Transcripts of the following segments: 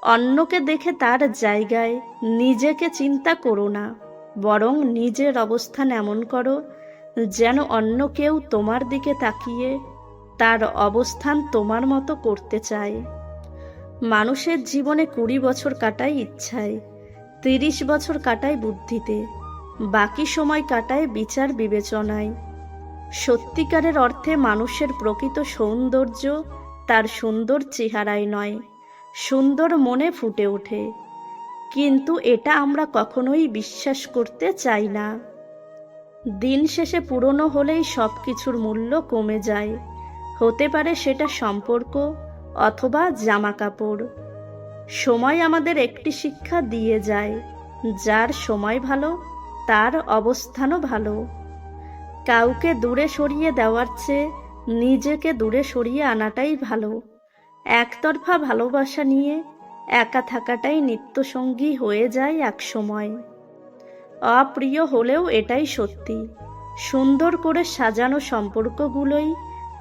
অন্যকে দেখে তার জায়গায় নিজেকে চিন্তা করো না, বরং নিজের অবস্থান এমন করো যেন অন্য কেউ তোমার দিকে তাকিয়ে তার অবস্থান তোমার মতো করতে চায়। মানুষের জীবনে 20 বছর কাটায় ইচ্ছায়, 30 বছর কাটায় বুদ্ধিতে, বাকি সময় কাটায় বিচার বিবেচনায়। সত্যিকারের অর্থে মানুষের প্রকৃত সৌন্দর্য তার সুন্দর চেহারায় নয়, সুন্দর মনে ফুটে ওঠে। কিন্তু এটা আমরা কখনোই বিশ্বাস করতে চাই না। দিন শেষে পুরনো হলেই সব কিছুর মূল্য কমে যায়। হতে পারে সেটা সম্পর্ক অথবা জামা কাপড়। সময় আমাদের একটি শিক্ষা দিয়ে যায়, যার সময় ভালো তার অবস্থানও ভালো। কাউকে দূরে সরিয়ে দেওয়ার চেয়ে নিজেকে দূরে সরিয়ে আনাটাই ভালো। একতরফা ভালোবাসা নিয়ে একা থাকাটাই নিত্যসঙ্গী হয়ে যায় এক সময়। অপ্রিয় হলেও এটাই সত্যি, সুন্দর করে সাজানো সম্পর্কগুলোই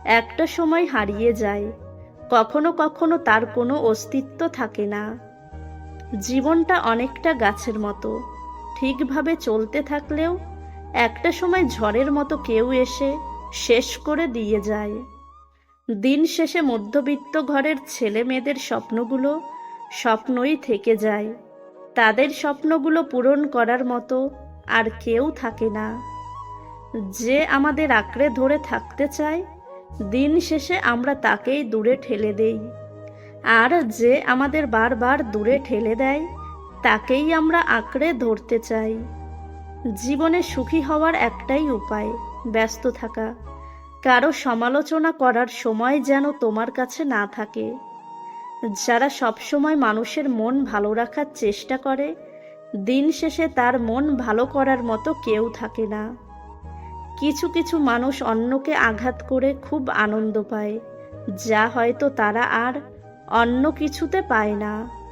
একটা সময় হারিয়ে যায়। কখনো কখনো তার কোনো অস্তিত্ব থাকে না। জীবনটা অনেকটা গাছের মতো, ঠিকভাবে চলতে থাকলেও একটা সময় ঝড়ের মতো কেউ এসে শেষ করে দিয়ে যায়। দিন শেষে মধ্যবিত্ত ঘরের ছেলে মেয়েদের স্বপ্নগুলো স্বপ্নই থেকে যায়। তাদের স্বপ্নগুলো পূরণ করার মতো আর কেউ থাকে না। যে আমাদের আঁকড়ে ধরে থাকতে চায়, দিন শেষে আমরা তাকেই দূরে ঠেলে দেই। আর যে আমাদের বারবার দূরে ঠেলে দেয়, তাকেই আমরা আঁকড়ে ধরতে চাই। জীবনে সুখী হওয়ার একটাই উপায়, ব্যস্ত থাকা। কারো সমালোচনা করার সময় যেন তোমার কাছে না থাকে। যারা সবসময় মানুষের মন ভালো রাখার চেষ্টা করে, দিন শেষে তার মন ভালো করার মতো কেউ থাকে না। কিছু কিছু মানুষ অন্যকে আঘাত করে খুব আনন্দ পায়, যা হয়তো তারা আর অন্য কিছুতে পায় না।